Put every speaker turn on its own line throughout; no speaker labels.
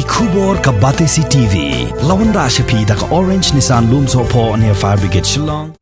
Khubor ka Batesi TV. Lawan ra shapi da ka Orange Nissan Loom so po near Fire Brigade Shillong.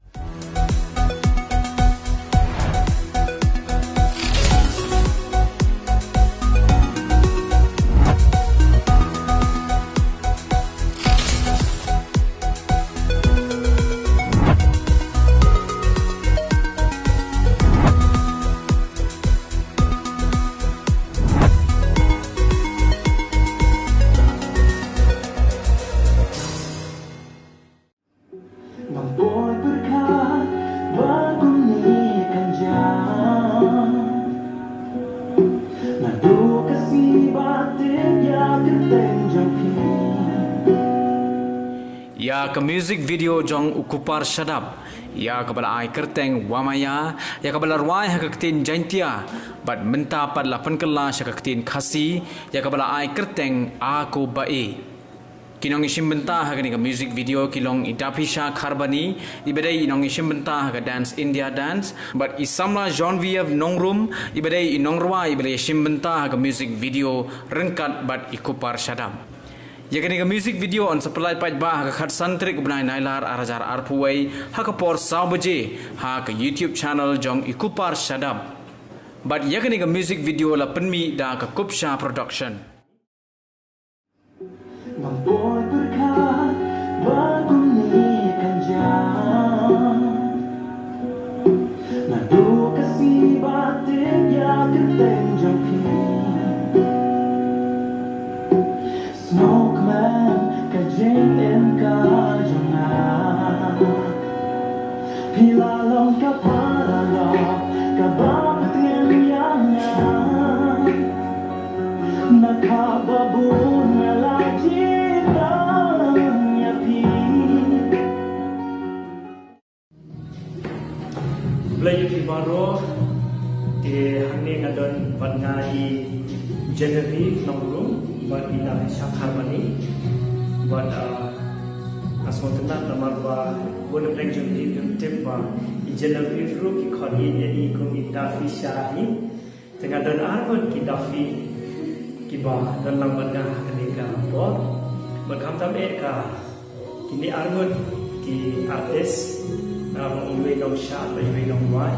Ya ke music video jong ukupar shadap ya kabala ai kerteng wamaya ya kabala ruai hakaktin jantia bad menta pad lapan kala shakaktin khasi ya kabala ai kerteng aku Baieid kinong isim benta hakani ka music video kilong idapisha kharbani ibadai inong isim benta ka dance India dance but isamla Janmiet nongrum ibadai inong ruai ibadai isim benta ka music video rengkat bad ikupar shadap. Ya kini ke music video on supply paj bah ka khatsan Tarik ubnai Nailar arajar arpuai Haka por Baje ha ke YouTube channel jong ikupar shadab but ya kini ke music video la penmi da ka kupsha production
Baieid baru di hanging adon badngai Janmiet nongrum bad ina shakharbani bad asmontna tamarwa bon election di tempa Janmiet ru ki khoni ni ko dafi shahi tengah dan arbon ki dafi ki ba dan lambatna hanika bot bakam tam eka kini arbon ki artis iwe dong shot iwe dong wai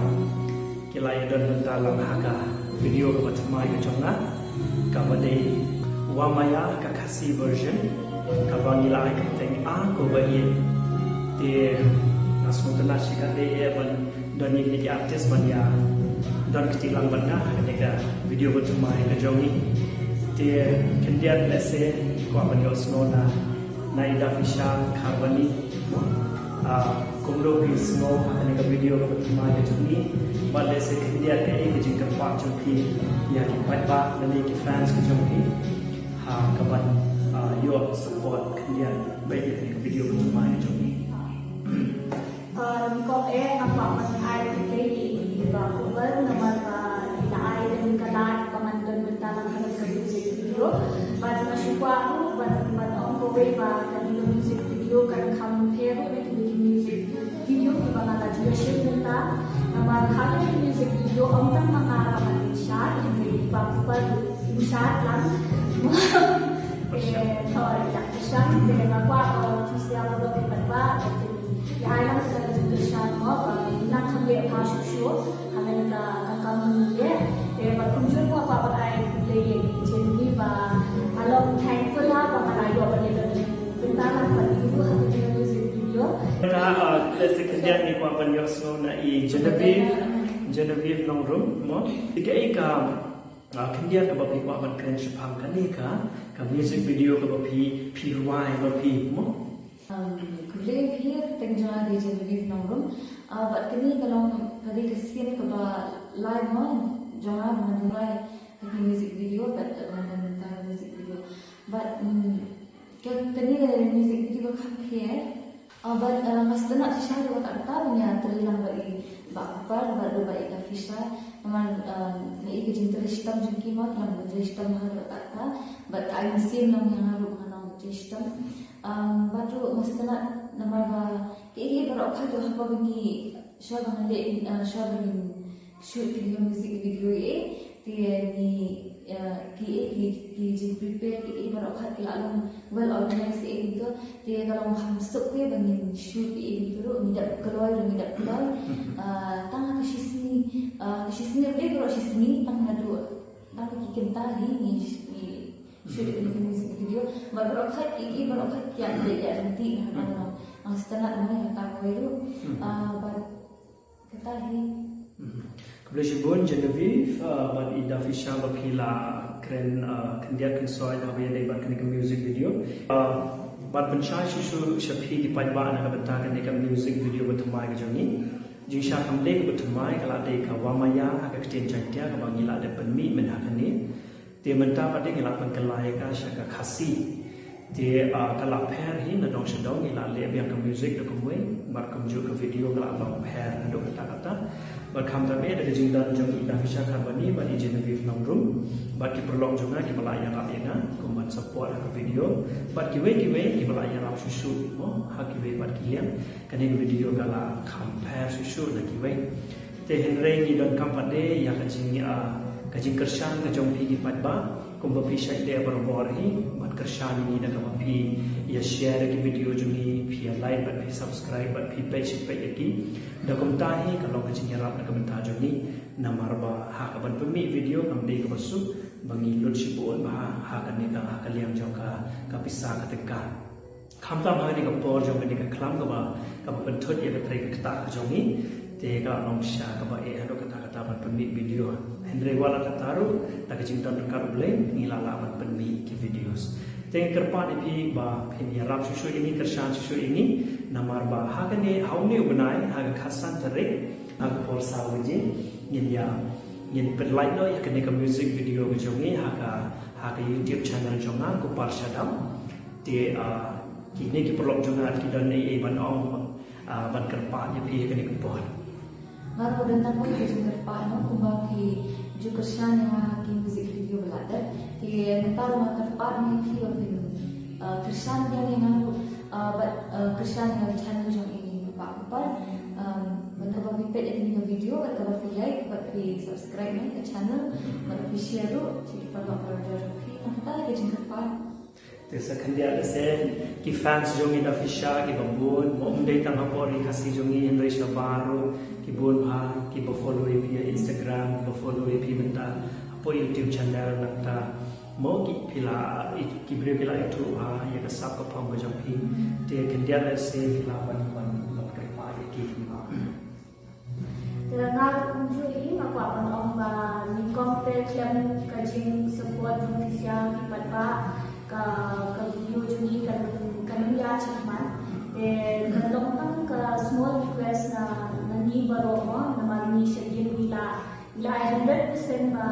kilai dan dalam Haka video ke macamai ke jonga kabade wamaya ka khasi version kabangila ai kateng aku Baieid di asmutna shikade ban don ni ki artis ban ya don ketilang bana ketika video ke macamai ke jongi di kendian lese ko ban yosnona naida fisha kharbani kumlo ki snow ketika video ke macamai ke jongi bale se kendian ke jingka pak joki ya ki patba dan ki fans ke jongi ha kaban your support kendian Baieid ke video ke macamai ke jongi
ko apa ai ke di ba ko namar ai dan kalat pamandan bentalang ke music video bad masukwa aku bad on ko ba kan music video kan compare with music video ki bangala duration benta namar hada music video amtang mangara shot hindi pa shot lang और शाम में बाबा फिजिकल लोग बनवा यहाँ ना तो शाम हो ना हमले भाषा शो हमें ना काम ये पर कुछ को पापा आए ले ये जेनी बा अलग थैंकफुल है पापा आयो बने बिना ना पर itu hanya music video
kita sekedar ni paapa nyoso na I Janmiet nongrum mo tiga ika kendia ke bapi paapa keren sepam kan ni ka music video ke bapi piruai bapi mo
kuliah here tenjana di Janmiet nongrum but kini kalau tadi kesian ke ba live mo jangan menulai ke music video but menentang music video but kini dari music video compare but mas nak sisa dua kata punya terlilang bagi bakar baru baik afisha memang ni kerja terishtam jengki mat yang terishtam harus kata but I mesti nang yang harus nang terishtam baru mas nak nama ba ini baru kata apa bagi shoot video music video dia ni ki jin prepare ki baru khat ki alam well organized gitu dia kalau masuk ke bangin shoot gitu ni dak keluar ni dak keluar tang kesini dia kalau sini tang ngadu tang ki kenta ni shoot music video baru khat yang dia nanti ang setengah mana tahu itu kata ni
Kebetulan Genevieve, but ida fisha bakila keren kendia kensoi dah bayar dari bakal ke music video. But pencari susu syafi di pajba anak betah ke music video bertemai ke joni. Jika kamlek bertemai kalau ada ke wamaya agak kecil cantik ke bangila ada penmi menhakan ni. Dia mentah pada ngila pengkelai ke syaka kasih. Dia kalau pair hi nadong sedong ngila lebih yang ke music ke kumui, berkum juga ke video kalau long pair ada kata-kata. Berkam kami ada jingdan jong ida fisha karbani bani Genevieve nongrum bat ki perlok jonga ki malaya rabena kuman support ke video bat ki we malaya rab susu mo ha ki we bat ki liam kani video gala compare susu na ki we te henre ni don kampade ya kajing kersan ka jong pi ki patba kum ba fisha de barobor hi bat kersan ni da ka pi ya share ki video jongi pi like bat pi subscribe bat pi page ki dakum tahi kalau kacing yarap nak komentar joni namar ba hak ban pemi video kam dei ko basu bangi lut sibon ba hak ni ka hak liam joka ka pisah ka teka kham tam ha ni ka por jong ni ka khlam ka ba ka ban thot ya ka tre ka ta ka joni te ka long sha ka ba e hado kata ban pemi video Henry wala ka taru ta kacing tan ka blame ni la ban pemi ki videos te kerpa ni ba pin yarap susu ini kersan susu ini namar ba hagane hauni ubnai haga khasan tarik haga forsa waje yin perlai no ya kene ka music video ke jongi haga YouTube channel jonga ko parshadam te kini ki perlok jonga ki don nei ban ong ban kerpa ni pi kene ko por
baru dan tanpa ki kerpa no ko ba ki jo kersan yang ki music video belada ki mentar ma kerpa ni pi kersan dia yang Krishan yang channel jom ini berapa kalau pipet ini video kalau like kalau subscribe ni ke channel kalau share tu jadi kalau kita lagi jengkar
Tesa kandia lesen ki fans jongi da fisha ki babun mo umdei tang hapori kasi jongi Henry Shabaru ki bun ha ki follow via Instagram follow pi benda apa YouTube channel nakta mo ki pila itu ha ya ka sap ka pam ka jampi te kandia lesen pila ban ka pa ki
Terdengar unjuk ini aku akan omba ni compare klaim kajing support Indonesia kipat ba ka video juni kan ya cakman kalau tang ka small request na ni baro mo na marmi schedule ila 100% ba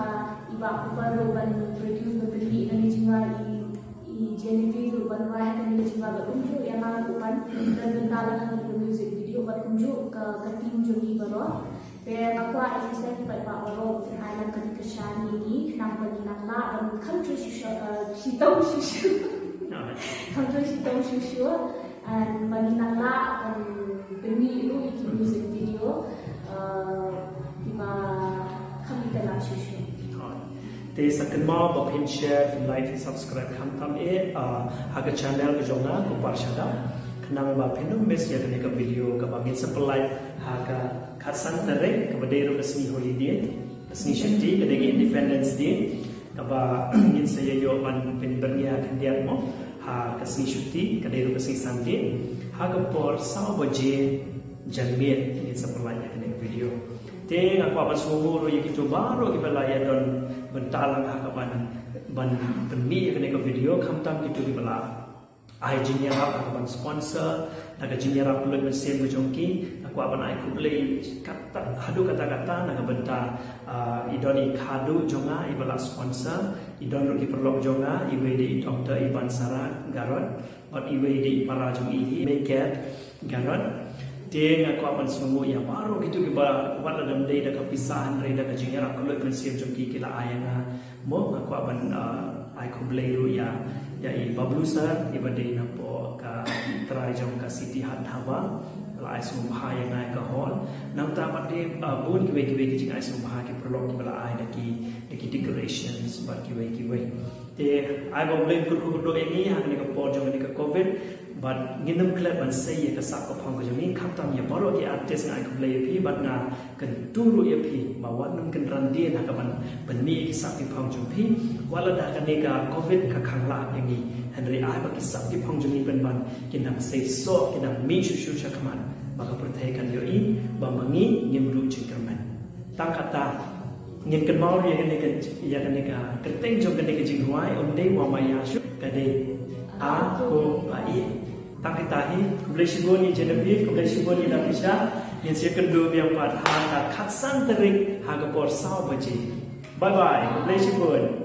iba ko baro ban produce ba beli na ni jinga i Genevieve ban wa kan ni jinga ba unjuk ya ma upan dan bentalan na music video ba unjuk ka team juni baro aku ada kisah pada Pak Oro Island Kesan ini kenapa dinamai dan country sitau susu dan bagi nama beri itu music video tiba kami dalam susu.
Te second mau bapin share, like, subscribe kami Haka channel ke jonga ko parshada kenapa bapin mes ya kene ka video ka bangin sepelai Haka Khasan Tarik kepada Euro Resmi Holiday Resmi Shakti kedai Independence Day kaba ingin saya yoman penbernia kandian mo ha Resmi Shakti kedai Euro Resmi Sunday ha kapor sama Baje Janmiet ingin seperlanya kena video te aku apa semua yang kita baru kita layan don bentalang ha ban demi kena video kamtam kita dibela ai jinya apa ban sponsor naga jinya apa lu mesin bujongki aku apa naik kubeli kata hadu kata-kata naga benta idoni kadu jonga ibala sponsor idon rugi perlok jonga iwe di Dr. Iban Sara Garot bat iwe di para jongi make Garot dia aku apa semua yang baru gitu kita wala dam day da kapisahan reda ka jinya apa lu mesin jongki kila ayana mo aku apa ai ko bleiru ya i bablusa ibadei na po ka try jong ka city hat hawa la ai sum ha yang ai ka hol nang ta mate bun ki we ki ai sum ha ki prolog ki bala ai daki decorations ba ki we te ai bo blame ku do ini ha ni ka po jong ni ka covid but nginam klep ban sei ka sak ko phang ko jong ni kham tam ya baro ki artist ngai ko play pi but na kan turu ya pi ma wat num kan ran dia na ka ban ni ki sak ki phang jong pi wala da ka ni ka covid ka khang la yang ni henry ai ba ki sak ki phang jong ni ban kin nam sei so kin nam mi shu sha kaman ba ka perthai kan yo i ba mangi ngim ru chi kaman tang kata ngin kan mau ya kan ni ka kerteng jong kan ni ka jing ruai om dei wa ma ya shu ka dei aku Baieid tak kitahi kubleshiboni Janmiet kubleshiboni Nailar yang saya kedua yang pada Haka katsan Tarik Haka por sao Baje bye bye kubleshibon